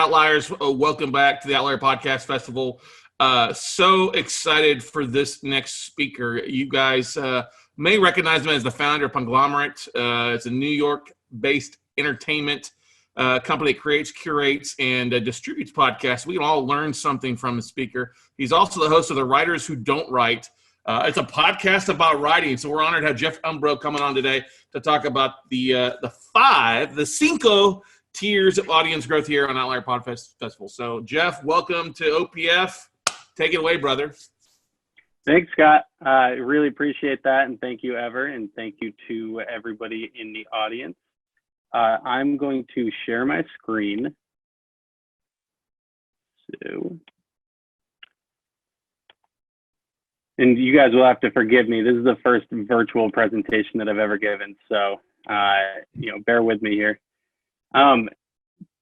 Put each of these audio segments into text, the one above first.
Outliers. Welcome back to the Outlier Podcast Festival. So excited for this next speaker. You guys may recognize him as the founder of Conglomerate. It's a New York-based entertainment company that creates, curates, and distributes podcasts. We can all learn something from the speaker. He's also the host of The Writers Who Don't Write. It's a podcast about writing, so we're honored to have Jeff Umbro coming on today to talk about the cinco tiers of audience growth here on Outlier Podcast Festival. So, Jeff, welcome to OPF. Take it away, brother. Thanks, Scott. I really appreciate that, and thank you, Ever, and thank you to everybody in the audience. I'm going to share my screen. And you guys will have to forgive me. This is the first virtual presentation that I've ever given, so bear with me here.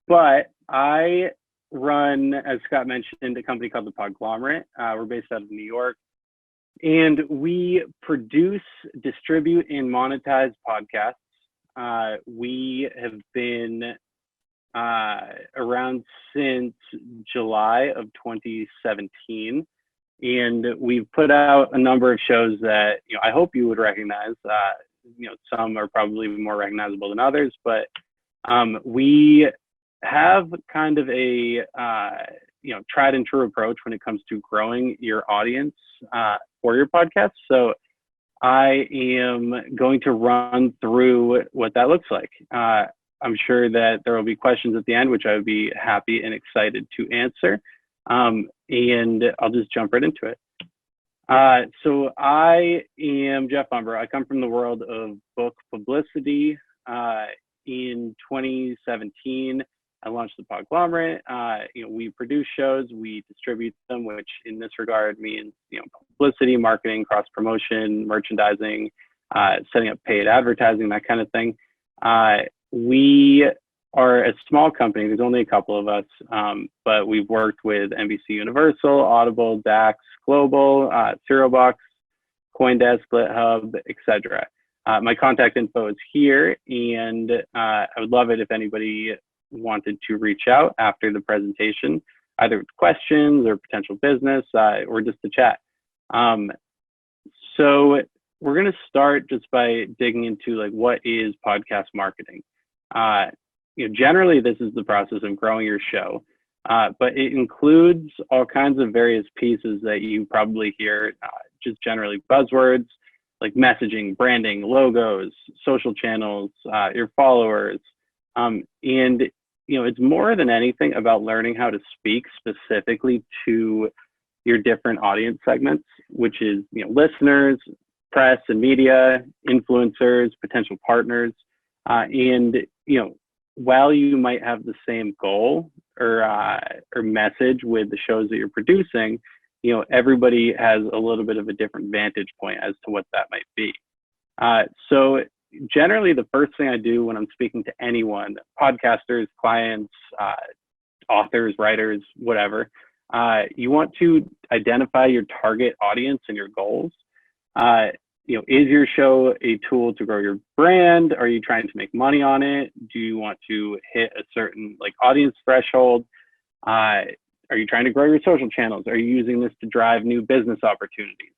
But I run, as Scott mentioned, a company called the Conglomerate. We're based out of New York, and we produce, distribute, and monetize podcasts. We have been around since July of 2017. And we've put out a number of shows that I hope you would recognize. Some are probably more recognizable than others, but we have kind of a tried and true approach when it comes to growing your audience for your podcast. So I am going to run through what that looks like. I'm sure that there will be questions at the end, which I would be happy and excited to answer. And I'll just jump right into it. So I am Jeff Umbro. I come from the world of book publicity. In 2017, I launched the Conglomerate. We produce shows, we distribute them, which in this regard means, publicity, marketing, cross-promotion, merchandising, setting up paid advertising, that kind of thing. We are a small company. There's only a couple of us, but we've worked with NBC Universal, Audible, Dax, Global, Serial Box, CoinDesk, GitHub, etc. My contact info is here, and I would love it if anybody wanted to reach out after the presentation, either with questions or potential business, or just to chat. So we're going to start just by digging into what is podcast marketing. Generally, this is the process of growing your show, but it includes all kinds of various pieces that you probably hear, just generally buzzwords like messaging, branding, logos, social channels, your followers. And, it's more than anything about learning how to speak specifically to your different audience segments, which is, listeners, press and media, influencers, potential partners, and, while you might have the same goal or message with the shows that you're producing, everybody has a little bit of a different vantage point as to what that might be. So generally, the first thing I do when I'm speaking to anyone, podcasters, clients, authors, writers, whatever, you want to identify your target audience and your goals. Is your show a tool to grow your brand? Are you trying to make money on it? Do you want to hit a certain audience threshold? Are you trying to grow your social channels? Are you using this to drive new business opportunities?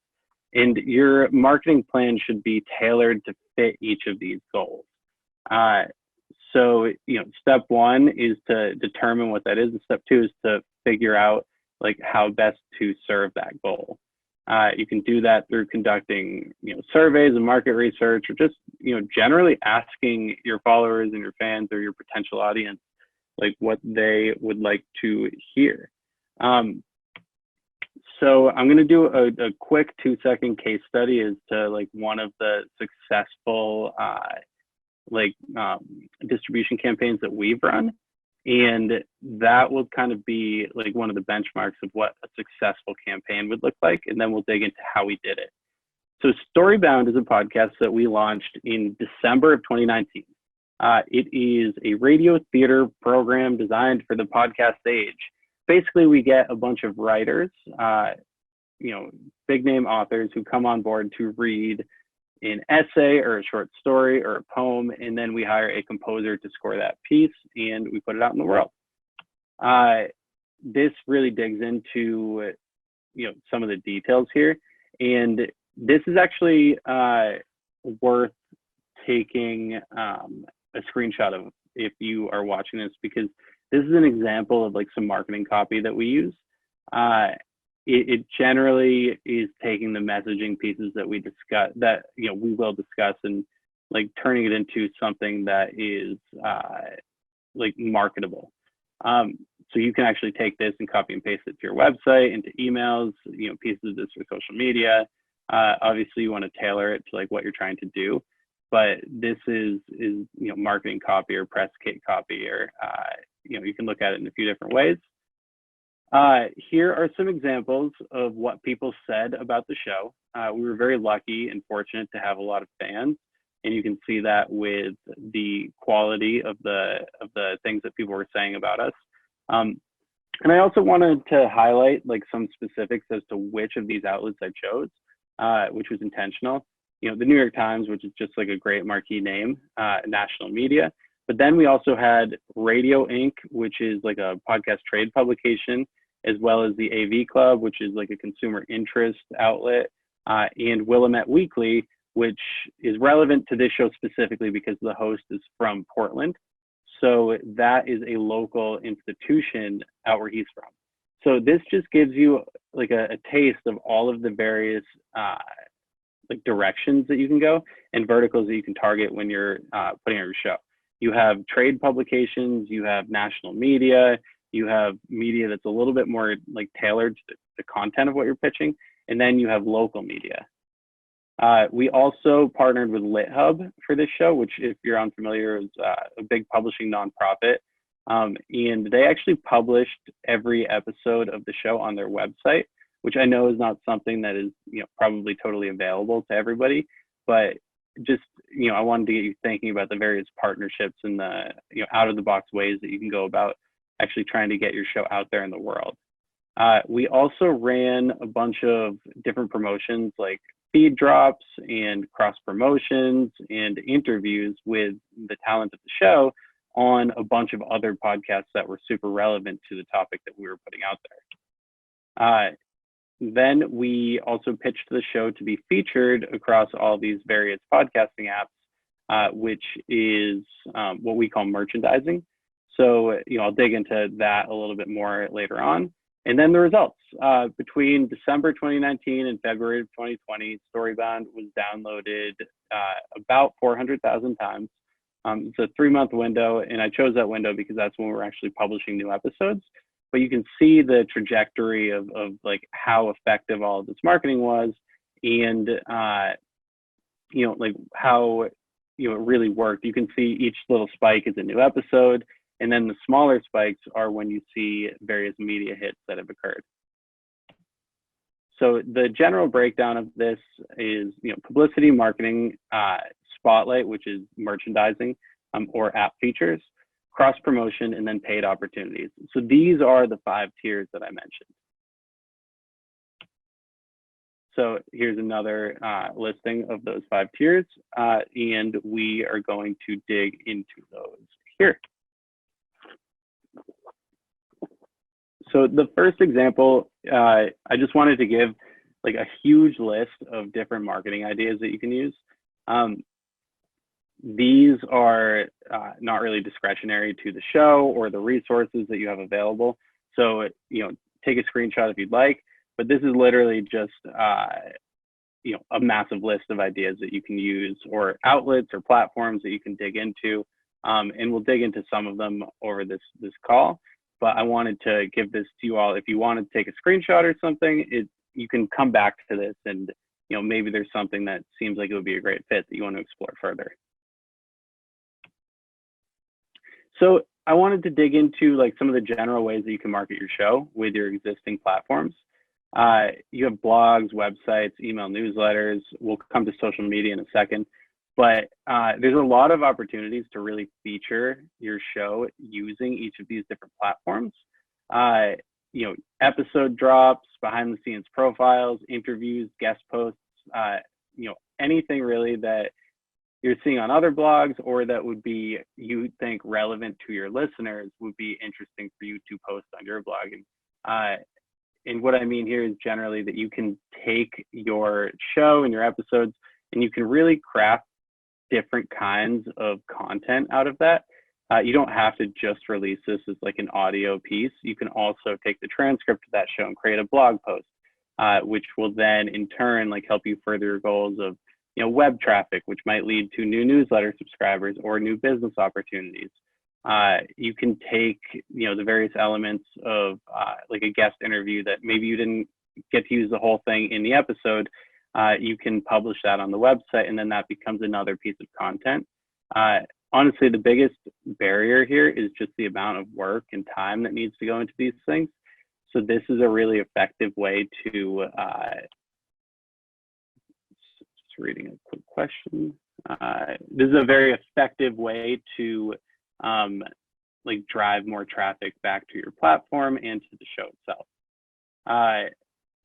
And your marketing plan should be tailored to fit each of these goals. So, step one is to determine what that is. And step two is to figure out how best to serve that goal. You can do that through conducting, surveys and market research, or just, generally asking your followers and your fans or your potential audience, what they would like to hear. So I'm going to do a quick 2-second case study as to one of the successful distribution campaigns that we've run. And that will kind of be one of the benchmarks of what a successful campaign would look like. And then we'll dig into how we did it. So Storybound is a podcast that we launched in December of 2019. It is a radio theater program designed for the podcast age. Basically, we get a bunch of writers, big name authors who come on board to read an essay or a short story or a poem, and then we hire a composer to score that piece and we put it out in the world. This really digs into some of the details here, and this is actually worth taking a screenshot of if you are watching this, because this is an example of like some marketing copy that we use. It generally is taking the messaging pieces that we discuss, that we will discuss, and like turning it into something that is like marketable. So you can actually take this and copy and paste it to your website, into emails, pieces of this for social media. Obviously you want to tailor it to like what you're trying to do, but this is marketing copy or press kit copy, or you can look at it in a few different ways. Here are some examples of what people said about the show. We were very lucky and fortunate to have a lot of fans, and you can see that with the quality of the things that people were saying about us. And I also wanted to highlight like some specifics as to which of these outlets I chose, which was intentional. The New York Times, which is just like a great marquee name, national media. But then we also had Radio Inc., which is like a podcast trade publication, as well as the AV Club, which is like a consumer interest outlet, and Willamette Weekly, which is relevant to this show specifically because the host is from Portland. So that is a local institution out where he's from. So this just gives you like a taste of all of the various like directions that you can go and verticals that you can target when you're putting on your show. You have trade publications, you have national media, you have media that's a little bit more like tailored to the content of what you're pitching, and then you have local media. We also partnered with LitHub for this show, which, if you're unfamiliar, is a big publishing nonprofit. And they actually published every episode of the show on their website, which I know is not something that is probably totally available to everybody, but just I wanted to get you thinking about the various partnerships and the out of the box ways that you can go about actually trying to get your show out there in the world. We also ran a bunch of different promotions like feed drops and cross promotions and interviews with the talent of the show on a bunch of other podcasts that were super relevant to the topic that we were putting out there. Then we also pitched the show to be featured across all these various podcasting apps, which is what we call merchandising. So, I'll dig into that a little bit more later on. And then the results. Between December 2019 and February of 2020, Storybound was downloaded about 400,000 times. It's a 3-month window, and I chose that window because that's when we're actually publishing new episodes. But you can see the trajectory of like how effective all of this marketing was, and like how it really worked. You can see each little spike is a new episode, and then the smaller spikes are when you see various media hits that have occurred. So the general breakdown of this is publicity, marketing, spotlight, which is merchandising or app features, cross promotion, and then paid opportunities. So these are the 5 tiers that I mentioned. So here's another listing of those 5 tiers, and we are going to dig into those here. So the first example, I just wanted to give like a huge list of different marketing ideas that you can use. These are not really discretionary to the show or the resources that you have available. So, take a screenshot if you'd like, but this is literally just, a massive list of ideas that you can use, or outlets or platforms that you can dig into. And we'll dig into some of them over this call, but I wanted to give this to you all. If you want to take a screenshot or something, you can come back to this, and maybe there's something that seems like it would be a great fit that you want to explore further. So I wanted to dig into like some of the general ways that you can market your show with your existing platforms. You have blogs, websites, email newsletters. We'll come to social media in a second, but there's a lot of opportunities to really feature your show using each of these different platforms. Episode drops, behind the scenes profiles, interviews, guest posts, anything really that you're seeing on other blogs, or that would be, you think, relevant to your listeners, would be interesting for you to post on your blog. And what I mean here is generally that you can take your show and your episodes and you can really craft different kinds of content out of that. You don't have to just release this as like an audio piece. You can also take the transcript of that show and create a blog post, which will then in turn like help you further your goals of, you know, web traffic, which might lead to new newsletter subscribers or new business opportunities. You can take, you know, the various elements of like a guest interview that maybe you didn't get to use the whole thing in the episode. You can publish that on the website, and then that becomes another piece of content. Honestly, the biggest barrier here is just the amount of work and time that needs to go into these things. So this is a really effective way to, just reading a quick question. This is a very effective way to like drive more traffic back to your platform and to the show itself.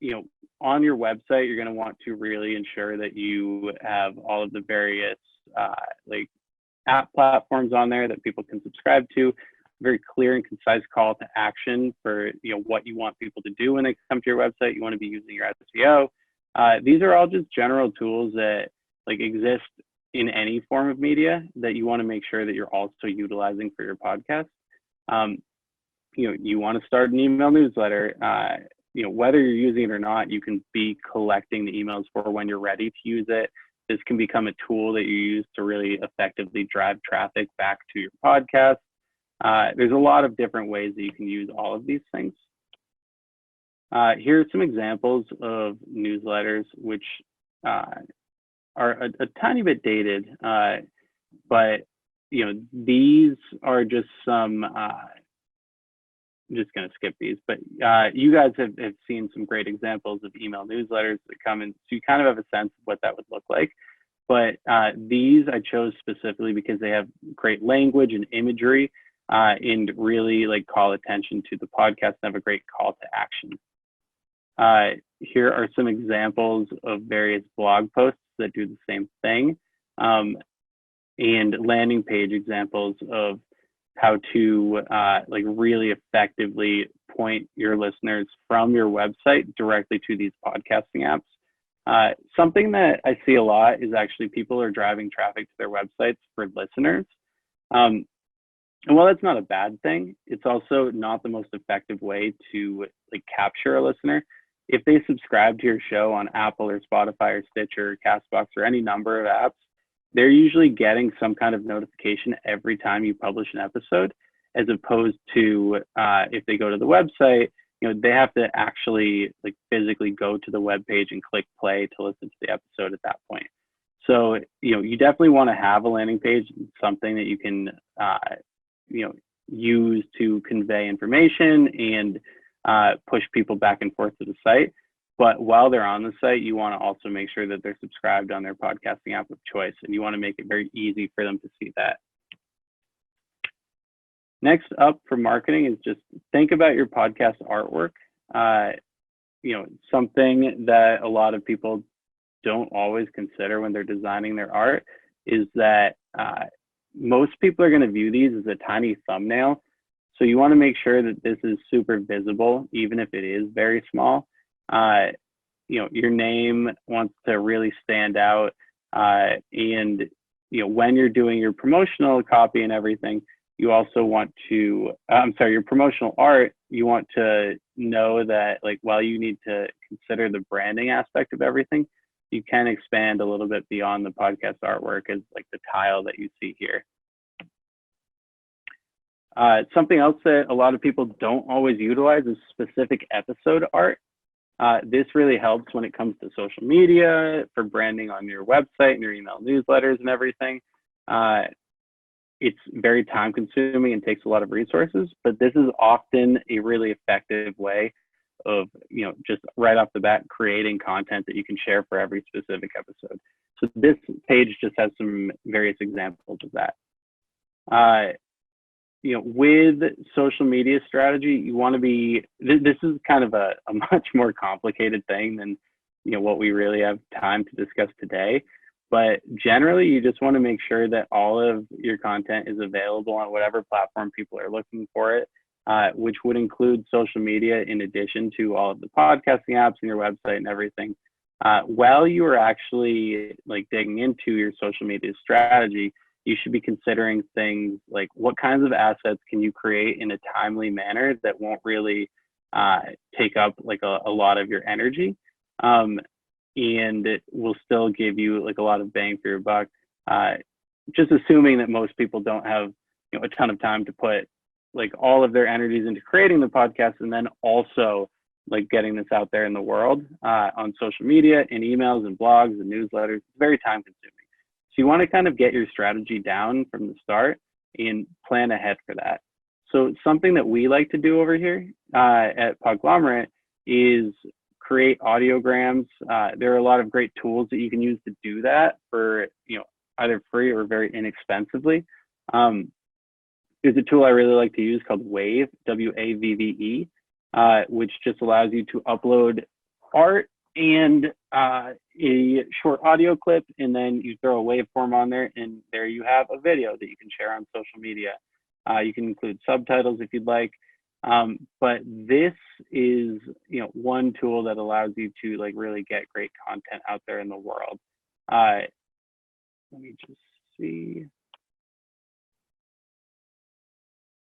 You know, on your website, you're going to want to really ensure that you have all of the various like app platforms on there that people can subscribe to. Very clear and concise call to action for, you know, what you want people to do when they come to your website. You want to be using your SEO. These are all just general tools that like exist in any form of media that you want to make sure that you're also utilizing for your podcast. You know, you want to start an email newsletter. You know, whether you're using it or not, you can be collecting the emails for when you're ready to use it. This can become a tool that you use to really effectively drive traffic back to your podcast. There's a lot of different ways that you can use all of these things. Here are some examples of newsletters, which are a tiny bit dated, but you know, these are just some, I'm just going to skip these, but you guys have seen some great examples of email newsletters that come in, so you kind of have a sense of what that would look like. But these I chose specifically because they have great language and imagery and really like call attention to the podcast and have a great call to action. Here are some examples of various blog posts that do the same thing, and landing page examples of how to like really effectively point your listeners from your website directly to these podcasting apps. Something that I see a lot is actually people are driving traffic to their websites for listeners. And while that's not a bad thing, it's also not the most effective way to like capture a listener. If they subscribe to your show on Apple or Spotify or Stitcher or Castbox or any number of apps, they're usually getting some kind of notification every time you publish an episode, as opposed to if they go to the website, you know, they have to actually like physically go to the web page and click play to listen to the episode at that point. So, you know, you definitely want to have a landing page, something that you can, you know, use to convey information and push people back and forth to the site. But while they're on the site, you want to also make sure that they're subscribed on their podcasting app of choice, and you want to make it very easy for them to see that. Next up for marketing is just think about your podcast artwork. You know, something that a lot of people don't always consider when they're designing their art is that most people are going to view these as a tiny thumbnail. So you want to make sure that this is super visible, even if it is very small. You know, your name wants to really stand out, and you know, when you're doing your promotional copy and everything, you also want to, your promotional art, you want to know that like while you need to consider the branding aspect of everything, you can expand a little bit beyond the podcast artwork as like the tile that you see here. Something else that a lot of people don't always utilize is specific episode art. This really helps when it comes to social media, for branding on your website and your email newsletters and everything. It's very time consuming and takes a lot of resources, but this is often a really effective way of, you know, just right off the bat, creating content that you can share for every specific episode. So this page just has some various examples of that. You know, with social media strategy, you want to be, this is kind of a much more complicated thing than, you know, what we really have time to discuss today. But generally, you just want to make sure that all of your content is available on whatever platform people are looking for it, which would include social media in addition to all of the podcasting apps and your website and everything. While you are actually like digging into your social media strategy, you should be considering things like what kinds of assets can you create in a timely manner that won't really take up like a lot of your energy, and it will still give you like a lot of bang for your buck. Just assuming that most people don't have a ton of time to put like all of their energies into creating the podcast and then also like getting this out there in the world on social media and emails and blogs and newsletters. It's very time consuming. So you want to kind of get your strategy down from the start and plan ahead for that. So something that we like to do over here at Podglomerate is create audiograms. There are a lot of great tools that you can use to do that for either free or very inexpensively. There's a tool I really like to use called Wave, WAVVE, which just allows you to upload art and a short audio clip, and then you throw a waveform on there, and there you have a video that you can share on social media. You can include subtitles if you'd like, but this is one tool that allows you to like really get great content out there in the world. Let me just see.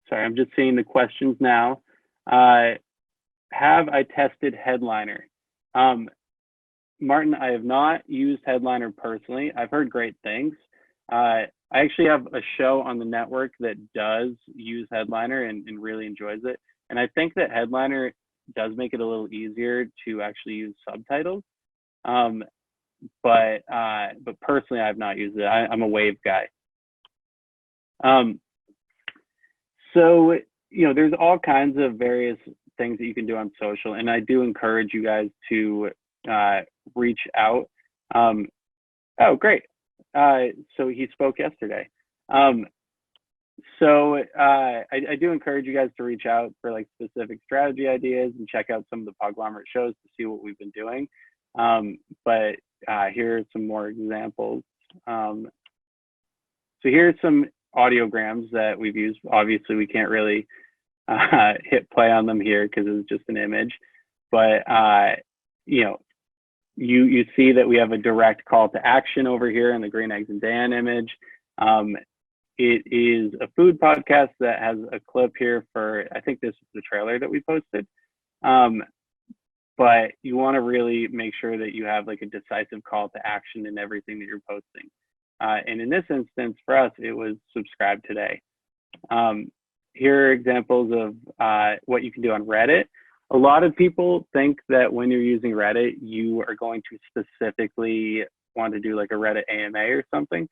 Sorry, I'm just seeing the questions now. Have I tested Headliner? Martin, I have not used Headliner personally. I've heard great things. I actually have a show on the network that does use Headliner and really enjoys it. And I think that Headliner does make it a little easier to actually use subtitles. But personally, I've not used it. I'm a Wave guy. So, there's all kinds of various things that you can do on social, and I do encourage you guys to reach out. Oh, great. So he spoke yesterday. So I do encourage you guys to reach out for like specific strategy ideas and check out some of the Podglomerate shows to see what we've been doing. But here are some more examples. So here's some audiograms that we've used. Obviously, we can't really hit play on them here because it's just an image. But you see that we have a direct call to action over here in the Green Eggs and Dan image. It is a food podcast that has a clip here for, I think this is the trailer that we posted. But you want to really make sure that you have like a decisive call to action in everything that you're posting. And in this instance, for us, it was subscribe today. Here are examples of what you can do on Reddit. A lot of people think that when you're using Reddit, you are going to specifically want to do like a Reddit AMA or something,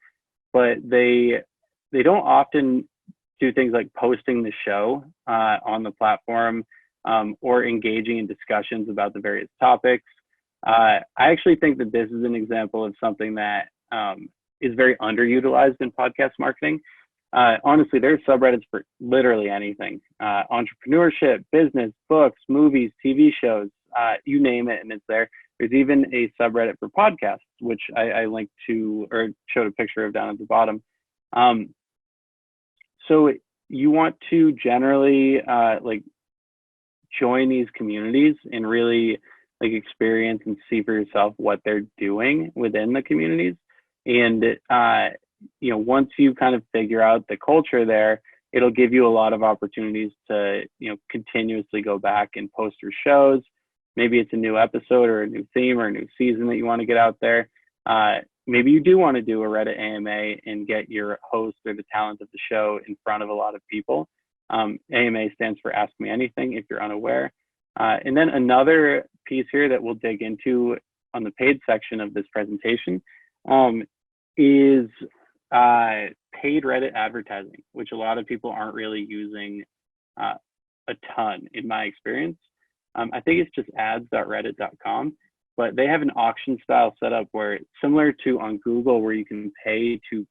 but they don't often do things like posting the show on the platform or engaging in discussions about the various topics. I actually think that this is an example of something that is very underutilized in podcast marketing. Honestly, there's subreddits for literally anything. Entrepreneurship, business, books, movies, TV shows, you name it, and it's there. There's even a subreddit for podcasts, which I linked to or showed a picture of down at the bottom. So you want to generally like join these communities and really like experience and see for yourself what they're doing within the communities. And once you kind of figure out the culture there, it'll give you a lot of opportunities to, continuously go back and post your shows. Maybe it's a new episode or a new theme or a new season that you want to get out there. Maybe you do want to do a Reddit AMA and get your host or the talent of the show in front of a lot of people. AMA stands for Ask Me Anything if you're unaware. And then another piece here that we'll dig into on the paid section of this presentation is paid Reddit advertising, which a lot of people aren't really using a ton in my experience. I think it's just ads.reddit.com, but they have an auction style setup where it's similar to on Google where you can pay to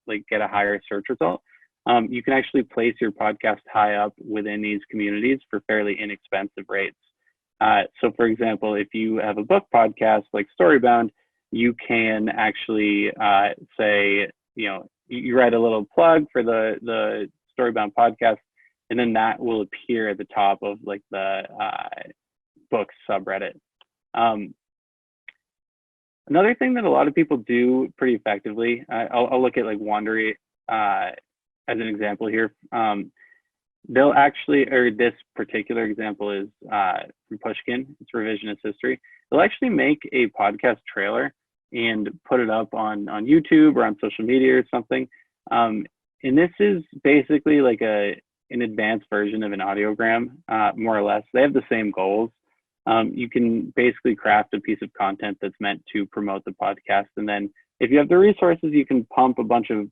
like get a higher search result. You can actually place your podcast high up within these communities for fairly inexpensive rates. So for example, if you have a book podcast like Storybound, you can actually say, you write a little plug for the Storybound podcast, and then that will appear at the top of like the books subreddit. Another thing that a lot of people do pretty effectively, I'll look at like Wandery as an example here. They'll actually, or this particular example is from Pushkin, it's revisionist history. They'll actually make a podcast trailer and put it up on YouTube or on social media or something. And this is basically like an advanced version of an audiogram, more or less. They have the same goals. You can basically craft a piece of content that's meant to promote the podcast. And then if you have the resources, you can pump a bunch of,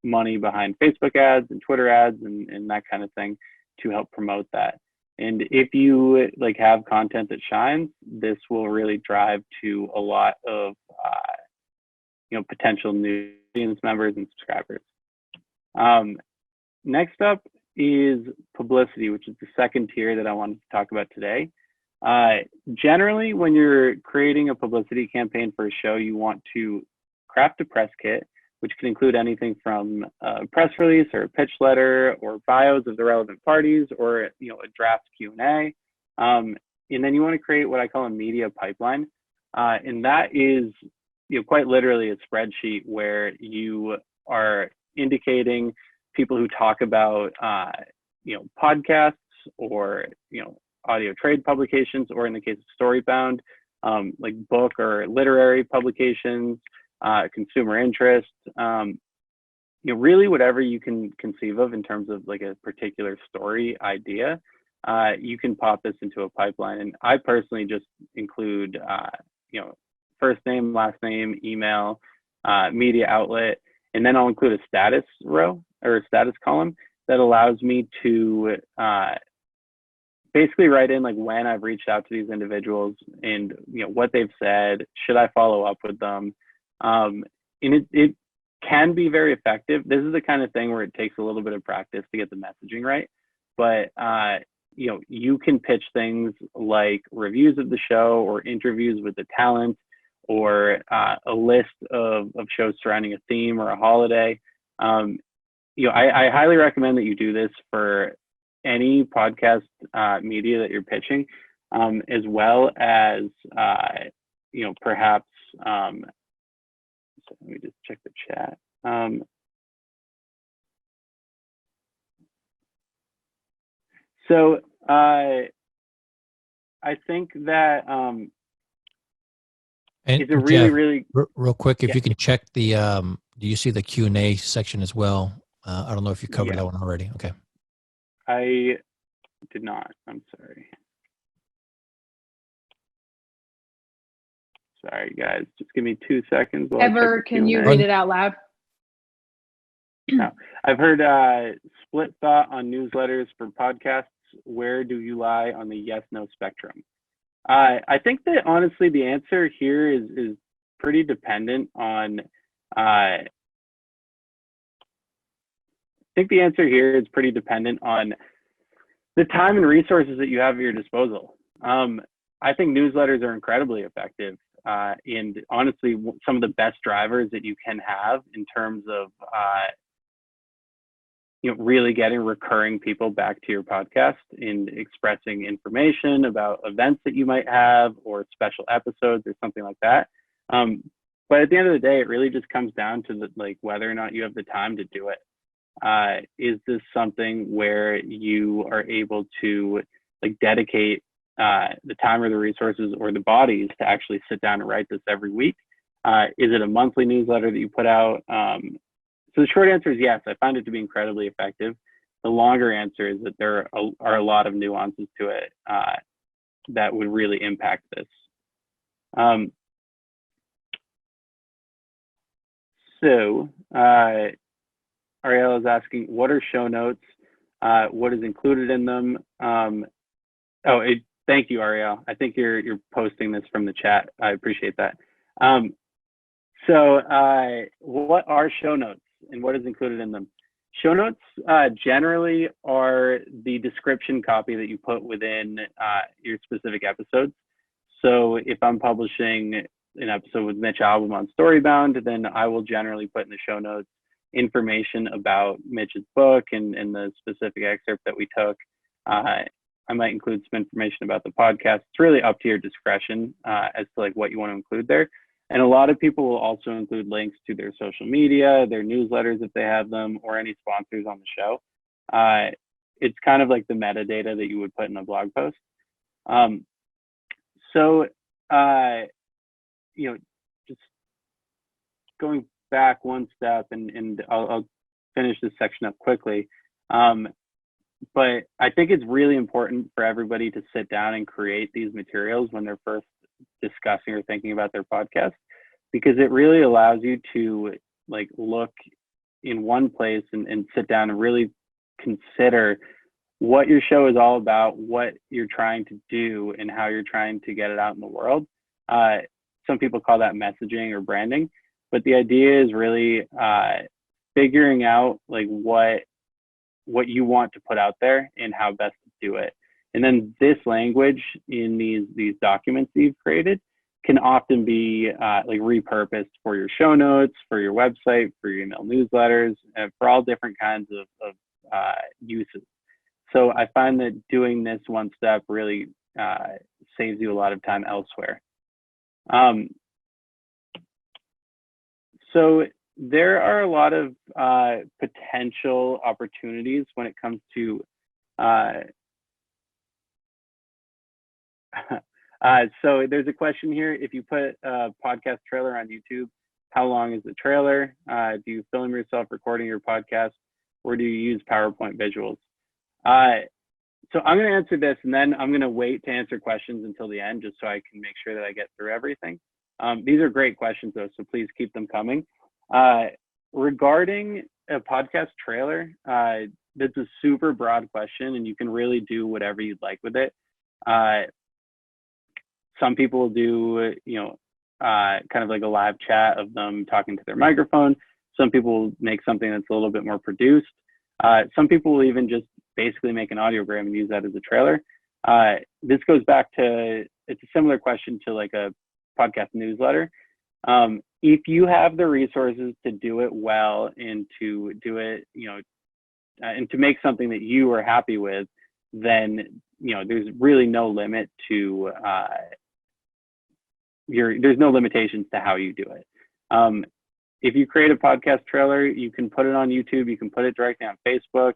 money behind Facebook ads and Twitter ads and that kind of thing to help promote that. And if you like have content that shines, this will really drive to a lot of, potential new audience members and subscribers. Next up is publicity, which is the second tier that I wanted to talk about today. Generally, when you're creating a publicity campaign for a show, you want to craft a press kit, which can include anything from a press release or a pitch letter or bios of the relevant parties or a draft Q&A. And then you want to create what I call a media pipeline. And that is quite literally a spreadsheet where you are indicating people who talk about podcasts or audio trade publications, or in the case of Storybound, like book or literary publications, consumer interest, really whatever you can conceive of in terms of like a particular story idea, you can pop this into a pipeline. And I personally just include, first name, last name, email, media outlet, and then I'll include a status row or a status column that allows me to basically write in like when I've reached out to these individuals and what they've said, should I follow up with them? And it can be very effective. This is the kind of thing where it takes a little bit of practice to get the messaging right. But, you can pitch things like reviews of the show or interviews with the talent or a list of shows surrounding a theme or a holiday. I highly recommend that you do this for any podcast media that you're pitching, as well as, perhaps, so let me just check the chat. So I think that it's a really, Jeff, really real quick. If you can check the, do you see the Q&A section as well? I don't know if you covered that one already. Okay. I did not. I'm sorry. Sorry, guys. Just give me 2 seconds. Ever, can you read it out loud? No. I've heard split thought on newsletters for podcasts. Where do you lie on the yes/no spectrum? I think that honestly, the answer here is pretty dependent on. I think the answer here is pretty dependent on the time and resources that you have at your disposal. I think newsletters are incredibly effective. And honestly, some of the best drivers that you can have in terms of really getting recurring people back to your podcast and expressing information about events that you might have or special episodes or something like that. But at the end of the day, it really just comes down to whether or not you have the time to do it. Is this something where you are able to dedicate the time or the resources or the bodies to actually sit down and write this every week? Is it a monthly newsletter that you put out? So the short answer is yes. I find it to be incredibly effective. The longer answer is that there are a lot of nuances to it that would really impact this. So Ariel is asking, what are show notes? What is included in them? Thank you, Ariel. I think you're posting this from the chat. I appreciate that. So what are show notes and what is included in them? Show notes generally are the description copy that you put within your specific episodes. So if I'm publishing an episode with Mitch Albom on Storybound, then I will generally put in the show notes information about Mitch's book and the specific excerpt that we took. I might include some information about the podcast. It's really up to your discretion as to like what you want to include there. And a lot of people will also include links to their social media, their newsletters if they have them, or any sponsors on the show. It's kind of like the metadata that you would put in a blog post. Just going back one step, and I'll finish this section up quickly. But I think it's really important for everybody to sit down and create these materials when they're first discussing or thinking about their podcast, because it really allows you to like look in one place and sit down and really consider what your show is all about, what you're trying to do, and how you're trying to get it out in the world. Some people call that messaging or branding, but the idea is really figuring out like what you want to put out there and how best to do it. And then this language in these documents that you've created can often be like repurposed for your show notes, for your website, for your email newsletters, and for all different kinds of uses. So I find that doing this one step really saves you a lot of time elsewhere. So there are a lot of potential opportunities when it comes to so there's a question here. If you put a podcast trailer on YouTube, how long is the trailer? Do you film yourself recording your podcast, or do you use PowerPoint visuals? So I'm going to answer this, and then I'm going to wait to answer questions until the end, just so I can make sure that I get through everything. These are great questions, though, so please keep them coming. Regarding a podcast trailer, that's a super broad question, and you can really do whatever you'd like with it. Some people do, kind of like a live chat of them talking to their microphone. Some people make something that's a little bit more produced. Some people will even just basically make an audiogram and use that as a trailer. This goes back to, it's a similar question to like a podcast newsletter. If you have the resources to do it well and to do it, and to make something that you are happy with, then, there's really no limit to, there's no limitations to how you do it. If you create a podcast trailer, you can put it on YouTube, you can put it directly on Facebook,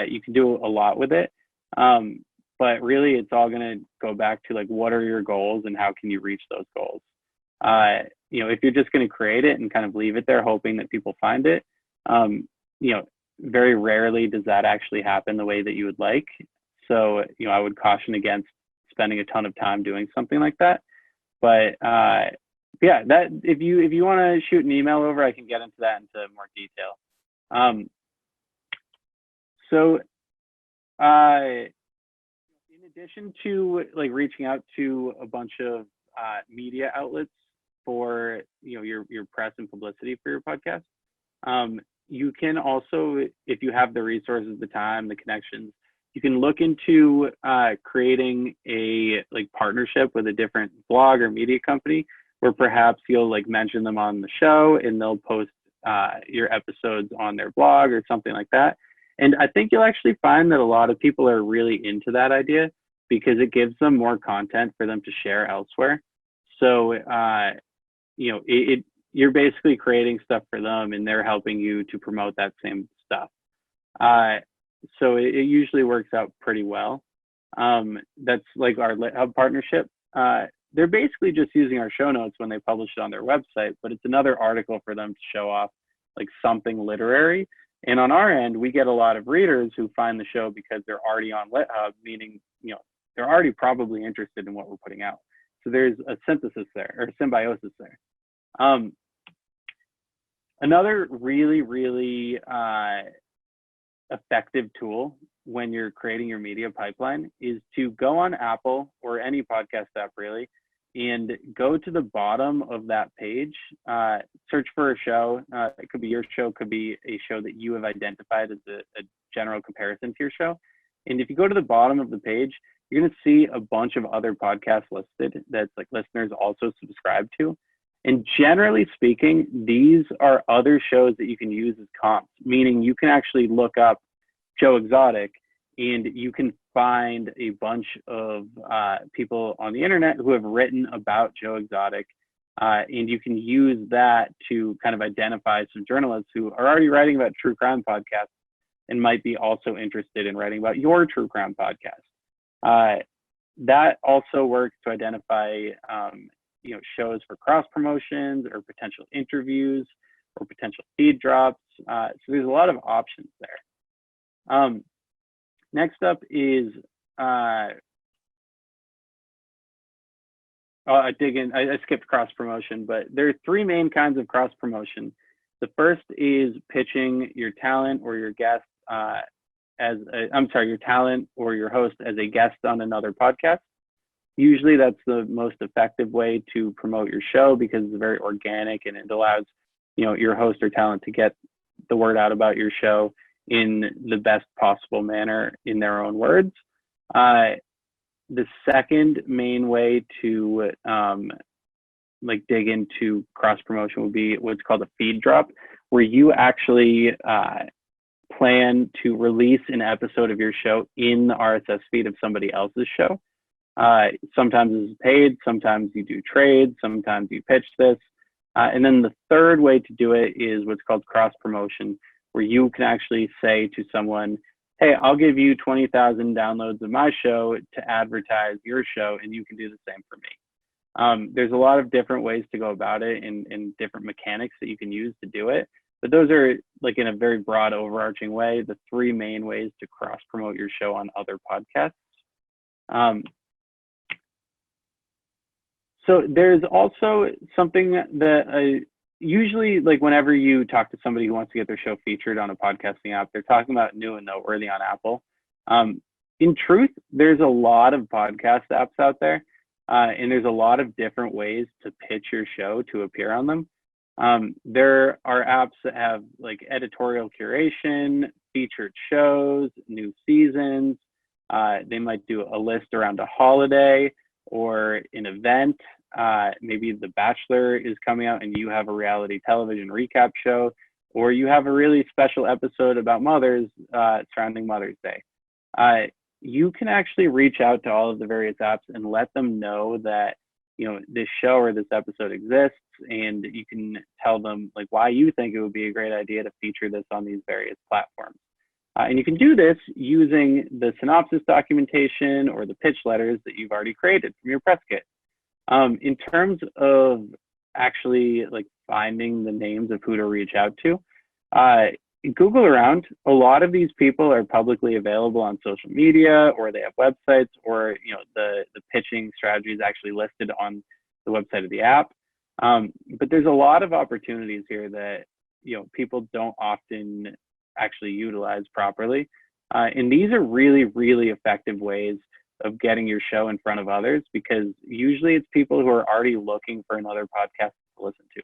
you can do a lot with it. But really it's all going to go back to like, what are your goals and how can you reach those goals? If you're just going to create it and kind of leave it there hoping that people find it, very rarely does that actually happen the way that you would like. So, I would caution against spending a ton of time doing something like that. But yeah, that if you want to shoot an email over, I can get into that into more detail. In addition to like reaching out to a bunch of media outlets for your press and publicity for your podcast, you can also, if you have the resources, the time, the connections, you can look into creating a like partnership with a different blog or media company, where perhaps you'll like mention them on the show and they'll post your episodes on their blog or something like that. And I think you'll actually find that a lot of people are really into that idea because it gives them more content for them to share elsewhere. So, you're basically creating stuff for them and they're helping you to promote that same stuff. So it usually works out pretty well. That's like our LitHub partnership. They're basically just using our show notes when they publish it on their website, but it's another article for them to show off like something literary. And on our end, we get a lot of readers who find the show because they're already on LitHub, meaning, they're already probably interested in what we're putting out. So there's a synthesis there, or symbiosis there. Another really, really effective tool when you're creating your media pipeline is to go on Apple or any podcast app really, and go to the bottom of that page, search for a show. It could be your show, could be a show that you have identified as a general comparison to your show. And if you go to the bottom of the page, you're going to see a bunch of other podcasts listed that's like listeners also subscribe to. And generally speaking, these are other shows that you can use as comps, meaning you can actually look up Joe Exotic and you can find a bunch of people on the internet who have written about Joe Exotic. And you can use that to kind of identify some journalists who are already writing about true crime podcasts and might be also interested in writing about your true crime podcast. That also works to identify shows for cross promotions or potential interviews or potential feed drops. So there's a lot of options there. Next up is I skipped cross promotion, but there are three main kinds of cross promotion. The first is pitching your talent or your guest your talent or your host as a guest on another podcast. Usually that's the most effective way to promote your show because it's very organic and it allows, your host or talent to get the word out about your show in the best possible manner in their own words. The second main way to dig into cross promotion would be what's called a feed drop, where you actually plan to release an episode of your show in the RSS feed of somebody else's show. Sometimes it's paid, sometimes you do trades, sometimes you pitch this. And then the third way to do it is what's called cross promotion, where you can actually say to someone, hey, I'll give you 20,000 downloads of my show to advertise your show, and you can do the same for me. There's a lot of different ways to go about it and different mechanics that you can use to do it. But those are, like, in a very broad, overarching way, the three main ways to cross promote your show on other podcasts. So there's also something that usually, like, whenever you talk to somebody who wants to get their show featured on a podcasting app, they're talking about new and noteworthy on Apple. In truth, there's a lot of podcast apps out there, and there's a lot of different ways to pitch your show to appear on them. There are apps that have, like, editorial curation, featured shows, new seasons. They might do a list around a holiday or an event. Maybe The Bachelor is coming out and you have a reality television recap show, or you have a really special episode about mothers surrounding Mother's Day. You can actually reach out to all of the various apps and let them know that, this show or this episode exists, and you can tell them, like, why you think it would be a great idea to feature this on these various platforms. And you can do this using the synopsis documentation or the pitch letters that you've already created from your press kit. In terms of actually, like, finding the names of who to reach out to, Google around. A lot of these people are publicly available on social media, or they have websites, or the pitching strategy is actually listed on the website of the app. But there's a lot of opportunities here that people don't often actually utilize properly, and these are really, really effective ways of getting your show in front of others, because usually it's people who are already looking for another podcast to listen to.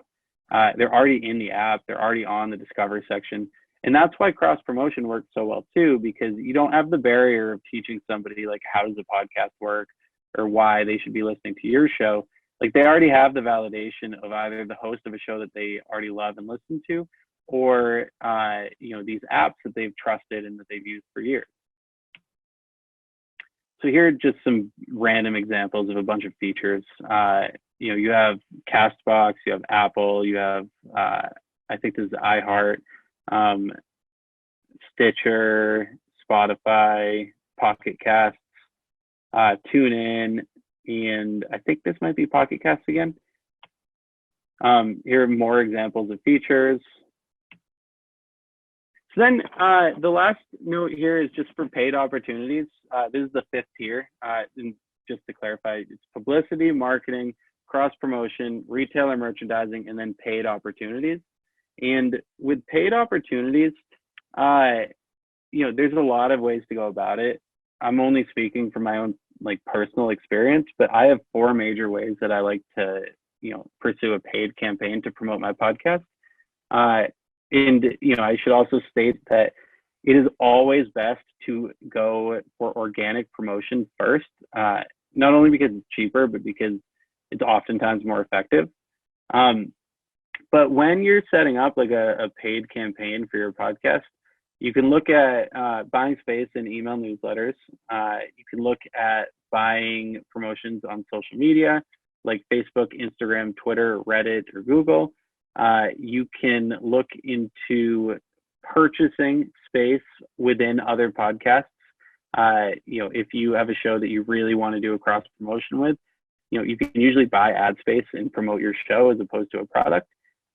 They're already in the app, they're already on the Discover section. And that's why cross promotion works so well too, because you don't have the barrier of teaching somebody, like, how does a podcast work or why they should be listening to your show. Like, they already have the validation of either the host of a show that they already love and listen to, or these apps that they've trusted and that they've used for years. So here are just some random examples of a bunch of features. You have Castbox, you have Apple, you have I think this is iHeart, Stitcher, Spotify, Pocket Casts, TuneIn, and I think this might be Pocket Casts again. Here are more examples of features. So then the last note here is just for paid opportunities. This is the fifth tier. And just to clarify, it's publicity, marketing, cross promotion, retailer merchandising, and then paid opportunities. And with paid opportunities, there's a lot of ways to go about it. I'm only speaking from my own, like, personal experience, but I have 4 major ways that I like to, pursue a paid campaign to promote my podcast. And I should also state that it is always best to go for organic promotion first, not only because it's cheaper, but because it's oftentimes more effective. But when you're setting up like a paid campaign for your podcast, you can look at buying space in email newsletters. You can look at buying promotions on social media like Facebook, Instagram, Twitter, Reddit, or Google. You can look into purchasing space within other podcasts. If you have a show that you really want to do a cross promotion with, you can usually buy ad space and promote your show as opposed to a product.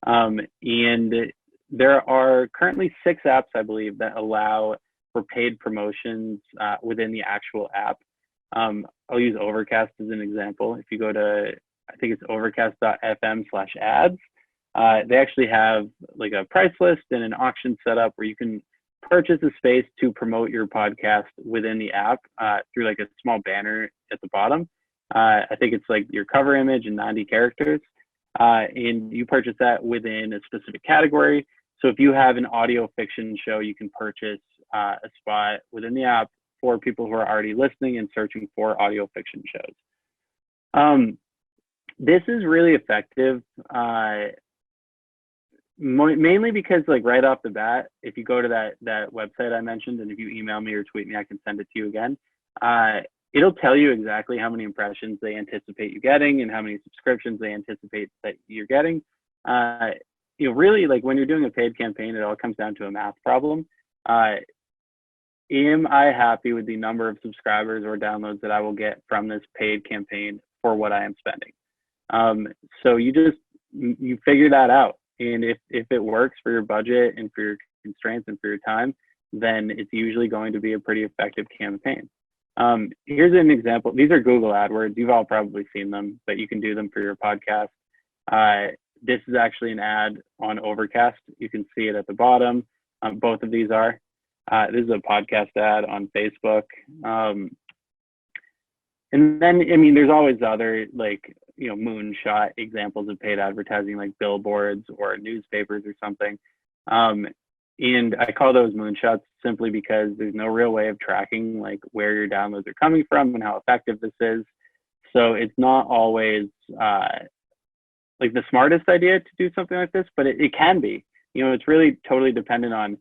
And there are currently 6 apps, I believe, that allow for paid promotions within the actual app. I'll use Overcast as an example. If you go to, I think it's overcast.fm/ads, they actually have like a price list and an auction set up where you can purchase a space to promote your podcast within the app through like a small banner at the bottom. I think it's like your cover image and 90 characters. And you purchase that within a specific category. So if you have an audio fiction show, you can purchase a spot within the app for people who are already listening and searching for audio fiction shows. This is really effective, mainly because like right off the bat, if you go to that website I mentioned, and if you email me or tweet me, I can send it to you again. It'll tell you exactly how many impressions they anticipate you getting and how many subscriptions they anticipate that you're getting. Really, like when you're doing a paid campaign, it all comes down to a math problem. Am I happy with the number of subscribers or downloads that I will get from this paid campaign for what I am spending? So you figure that out. And if it works for your budget and for your constraints and for your time, then it's usually going to be a pretty effective campaign. Here's an example. These are Google AdWords. You've all probably seen them, but you can do them for your podcast. This is actually an ad on Overcast. You can see it at the bottom. Both of these are. This is a podcast ad on Facebook. And then, I mean, there's always other like, moonshot examples of paid advertising like billboards or newspapers or something. And I call those moonshots simply because there's no real way of tracking like where your downloads are coming from and how effective this is. So it's not always like the smartest idea to do something like this, but it can be. It's really totally dependent on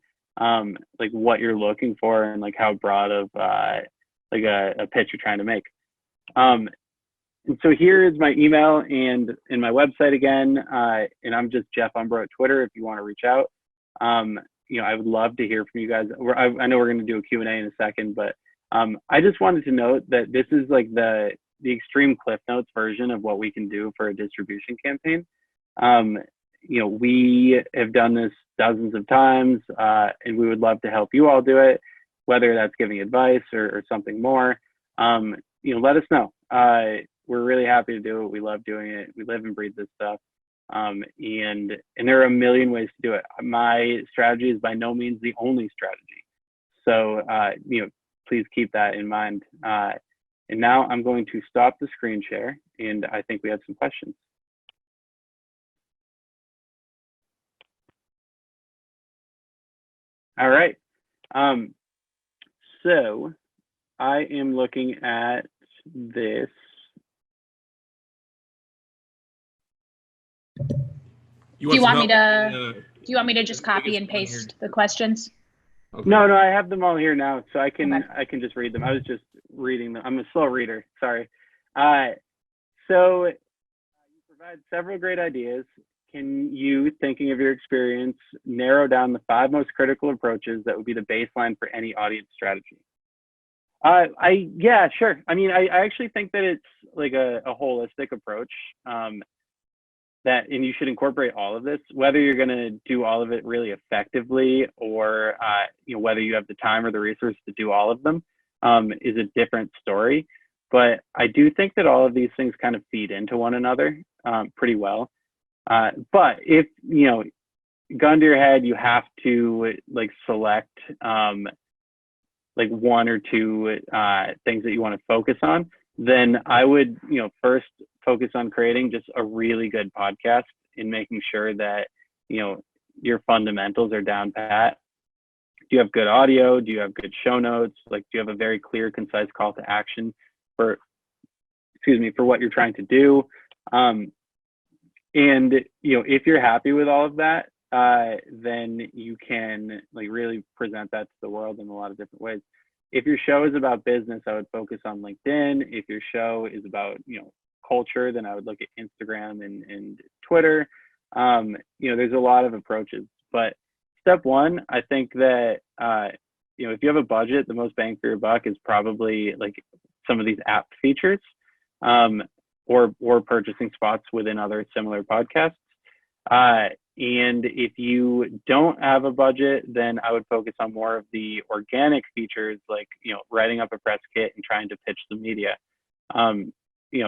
like what you're looking for and like how broad of like a pitch you're trying to make. And so here is my email and my website again. And I'm just Jeff Umbro at Twitter if you want to reach out. I would love to hear from you guys. I know we're going to do a Q&A in a second, but I just wanted to note that this is like the extreme Cliff Notes version of what we can do for a distribution campaign. We have done this dozens of times, and we would love to help you all do it, whether that's giving advice or something more. Let us know. We're really happy to do it. We love doing it. We live and breathe this stuff. And there are a million ways to do it. My strategy is by no means the only strategy. So, please keep that in mind. And now I'm going to stop the screen share, and I think we have some questions. All right. So I am looking at this. Do you want me to just copy and paste the questions? Okay. No, I have them all here now, so I can just read them. I was just reading them. I'm a slow reader. Sorry. So you provide several great ideas. Can you, thinking of your experience, narrow down the 5 most critical approaches that would be the baseline for any audience strategy? Yeah, sure. I mean, I actually think that it's like a holistic approach. And you should incorporate all of this, whether you're going to do all of it really effectively or whether you have the time or the resources to do all of them is a different story. But I do think that all of these things kind of feed into one another pretty well. But if, gun to your head, you have to like select like 1 or 2 things that you want to focus on, then I would, first focus on creating just a really good podcast and making sure that, your fundamentals are down pat. you have good audio? Do you have good show notes? Like, do you have a very clear, concise call to action for what you're trying to do? And, if you're happy with all of that, then you can like really present that to the world in a lot of different ways. If your show is about business, I would focus on LinkedIn. If your show is about, culture, then I would look at Instagram and Twitter. There's a lot of approaches, but step one, I think that, if you have a budget, the most bang for your buck is probably like some of these app features, or purchasing spots within other similar podcasts. And if you don't have a budget, then I would focus on more of the organic features, like, writing up a press kit and trying to pitch the media.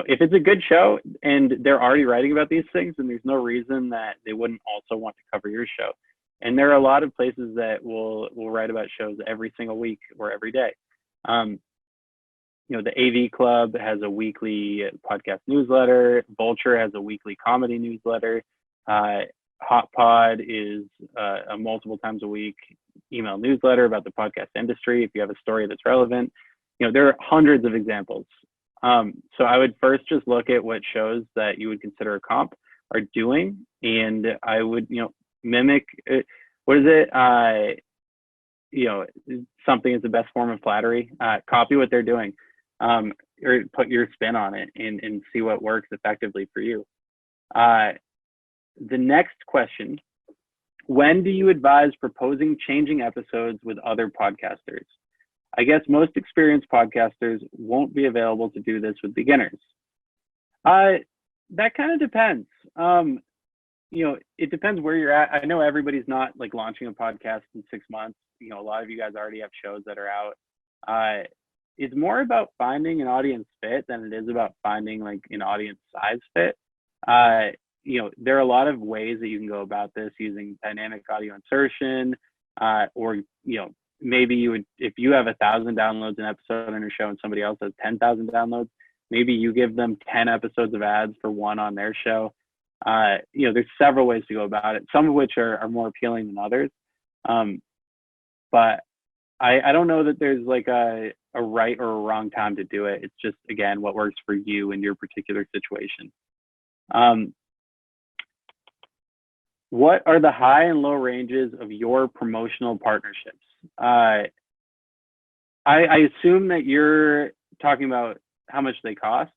If it's a good show and they're already writing about these things, then there's no reason that they wouldn't also want to cover your show. And there are a lot of places that will write about shows every single week or every day. The AV Club has a weekly podcast newsletter. Vulture has a weekly comedy newsletter. Hot Pod is a multiple times a week email newsletter about the podcast industry. If you have a story that's relevant, there are hundreds of examples. So I would first just look at what shows that you would consider a comp are doing, and I would, mimic what is it? Something is the best form of flattery. Copy what they're doing, or put your spin on it and see what works effectively for you. The next question: when do you advise proposing changing episodes with other podcasters? I guess most experienced podcasters won't be available to do this with beginners. That kind of depends. It depends where you're at. I know everybody's not like launching a podcast in 6 months. A lot of you guys already have shows that are out. It's more about finding an audience fit than it is about finding like an audience size fit. There are a lot of ways that you can go about this using dynamic audio insertion, or, maybe you would, if you have 1,000 downloads an episode on your show and somebody else has 10,000 downloads, maybe you give them 10 episodes of ads for one on their show. There's several ways to go about it, some of which are more appealing than others. But I don't know that there's like a right or a wrong time to do it. It's just, again, what works for you in your particular situation. What are the high and low ranges of your promotional partnerships? I assume that you're talking about how much they cost.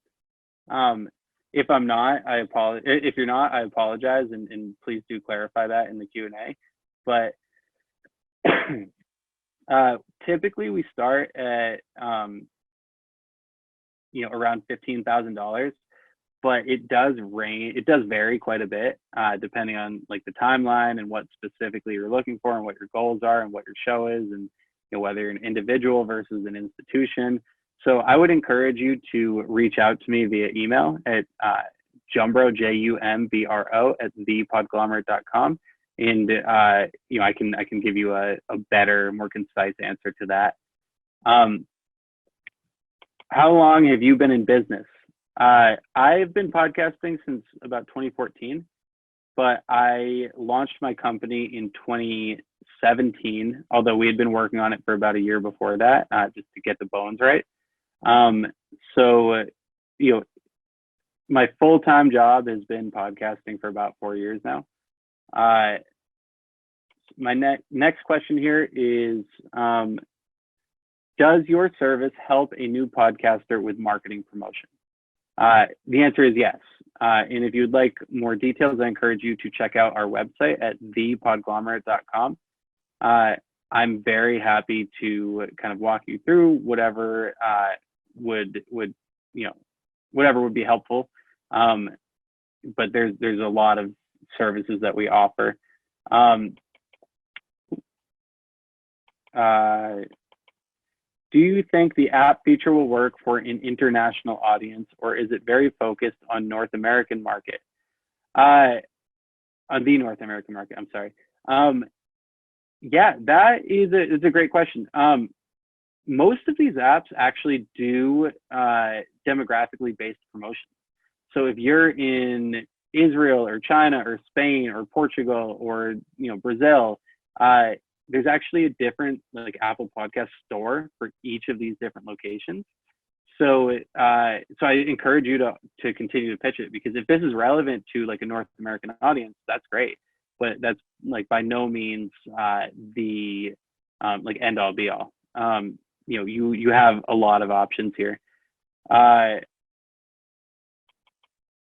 If I'm not, I apologize. If you're not, I apologize, and please do clarify that in the Q&A. But typically we start at around $15,000. But it does vary quite a bit, depending on like the timeline and what specifically you're looking for and what your goals are and what your show is, and whether you're an individual versus an institution. So I would encourage you to reach out to me via email at Jumbro, Jumbro at thepodglomerate.com, and I can give you a better, more concise answer to that. How long have you been in business? I've been podcasting since about 2014, but I launched my company in 2017, although we had been working on it for about a year before that, just to get the bones right. So, my full-time job has been podcasting for about 4 years now. My next question here is, does your service help a new podcaster with marketing promotion? The answer is yes. And if you'd like more details, I encourage you to check out our website at thepodglomerate.com. I'm very happy to kind of walk you through whatever would be helpful. But there's a lot of services that we offer. Do you think the app feature will work for an international audience, or is it very focused on North American market? On the North American market, I'm sorry. Yeah, that is a great question. Most of these apps actually do demographically based promotion. So if you're in Israel or China or Spain or Portugal or Brazil, there's actually a different like Apple Podcast store for each of these different locations. So, so I encourage you to continue to pitch it, because if this is relevant to like a North American audience, that's great. But that's like by no means the like end all be all. You know, you have a lot of options here.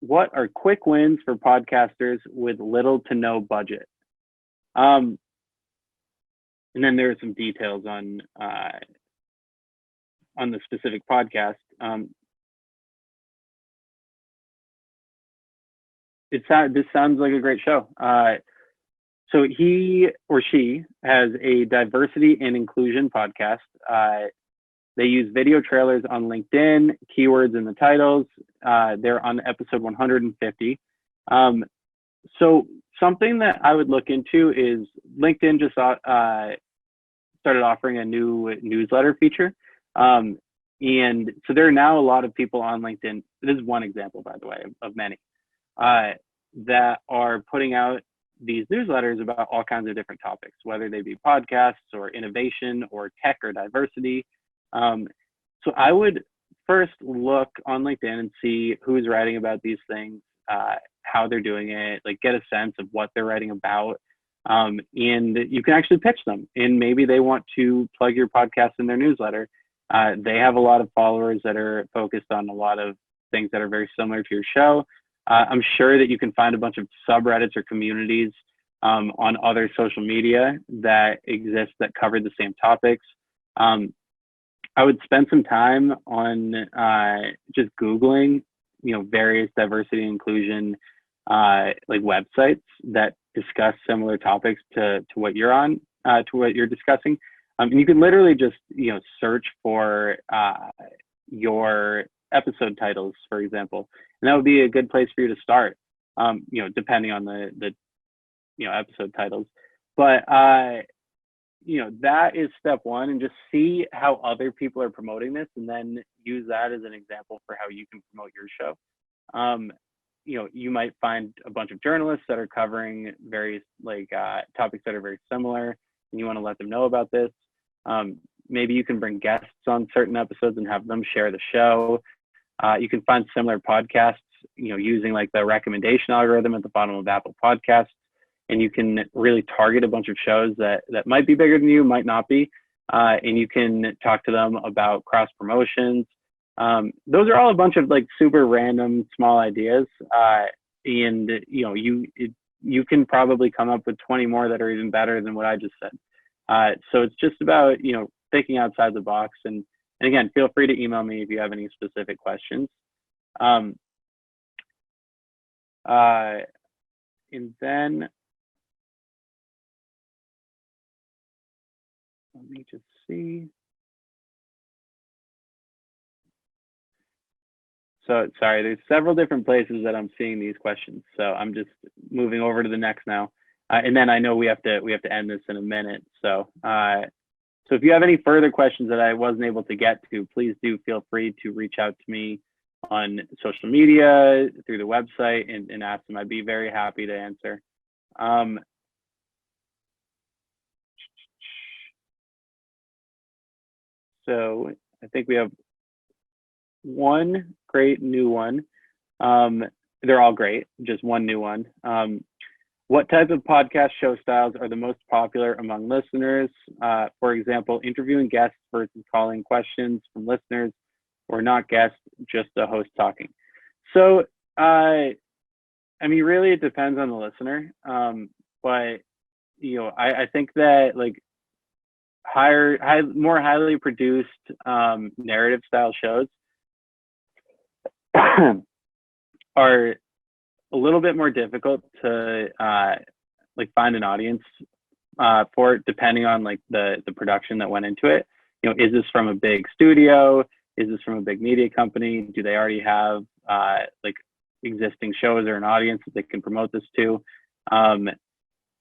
What are quick wins for podcasters with little to no budget? And then there are some details on the specific podcast. This sounds like a great show. So he or she has a diversity and inclusion podcast. They use video trailers on LinkedIn, keywords in the titles. They're on episode 150. So something that I would look into is LinkedIn just started offering a new newsletter feature. And so there are now a lot of people on LinkedIn. This is one example, by the way, of many that are putting out these newsletters about all kinds of different topics, whether they be podcasts or innovation or tech or diversity. So I would first look on LinkedIn and see who's writing about these things, how they're doing it, like get a sense of what they're writing about. And you can actually pitch them, and maybe they want to plug your podcast in their newsletter. They have a lot of followers that are focused on a lot of things that are very similar to your show. I'm sure that you can find a bunch of subreddits or communities on other social media that exist that cover the same topics. I would spend some time on just Googling, you know, various diversity and inclusion like websites that discuss similar topics to what you're on, to what you're discussing. And you can literally just, you know, search for your episode titles, for example, and that would be a good place for you to start, you know, depending on the you know, episode titles. But you know, that is step one, and just see how other people are promoting this, and then use that as an example for how you can promote your show. You know, you might find a bunch of journalists that are covering various like topics that are very similar, and you want to let them know about this. Maybe you can bring guests on certain episodes and have them share the show. You can find similar podcasts, you know, using like the recommendation algorithm at the bottom of Apple Podcasts. And you can really target a bunch of shows that might be bigger than you, might not be. And you can talk to them about cross promotions. Those are all a bunch of like super random small ideas. And you know, you can probably come up with 20 more that are even better than what I just said. So it's just about, you know, thinking outside the box. And again, feel free to email me if you have any specific questions. And then let me just see. So sorry, there's several different places that I'm seeing these questions. So I'm just moving over to the next now. And then I know we have to end this in a minute. So so if you have any further questions that I wasn't able to get to, please do feel free to reach out to me on social media, through the website, and ask them. I'd be very happy to answer. So I think we have one great new one. They're all great, just one new one. What type of podcast show styles are the most popular among listeners? For example, interviewing guests versus calling questions from listeners, or not guests, just the host talking. So, I mean, really, it depends on the listener. But, you know, I think that like more highly produced narrative style shows are a little bit more difficult to like find an audience for, depending on like the production that went into it. You know, is this from a big studio? Is this from a big media company? Do they already have like existing shows or an audience that they can promote this to?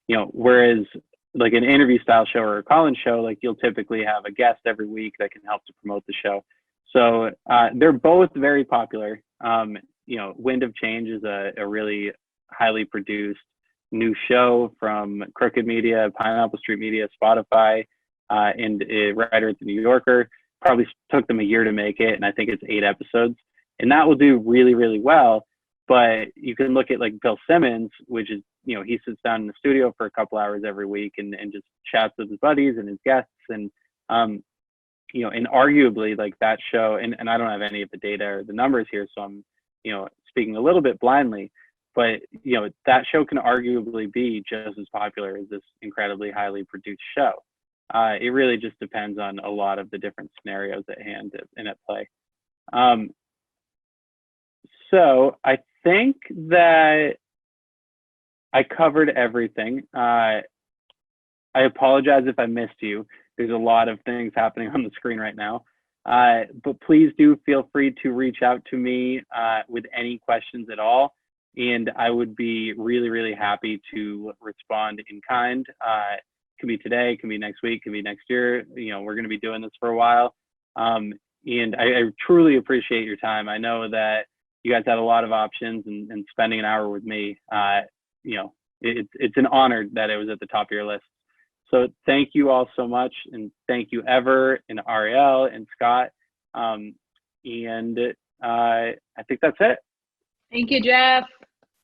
You know, whereas like an interview style show or a call-in show, like you'll typically have a guest every week that can help to promote the show. So they're both very popular. You know, Wind of Change is a really highly produced new show from Crooked Media, Pineapple Street Media, Spotify, and a writer at the New Yorker. Probably took them a year to make it, and I think it's 8 episodes. And that will do really, really well. But you can look at like Bill Simmons, which is, he sits down in the studio for a couple hours every week and just chats with his buddies and his guests. And, and arguably like that show, and I don't have any of the data or the numbers here, so I'm, speaking a little bit blindly, but, that show can arguably be just as popular as this incredibly highly produced show. It really just depends on a lot of the different scenarios at hand and at play. So I think that I covered everything. I apologize if I missed you. There's a lot of things happening on the screen right now. But please do feel free to reach out to me with any questions at all. And I would be really, really happy to respond in kind. Can be today, can be next week, can be next year. We're going to be doing this for a while. And I truly appreciate your time. I know that you guys had a lot of options, and spending an hour with me, it's an honor that it was at the top of your list. So thank you all so much. And thank you, Ever and Ariel and Scott. And I think that's it. Thank you, Jeff.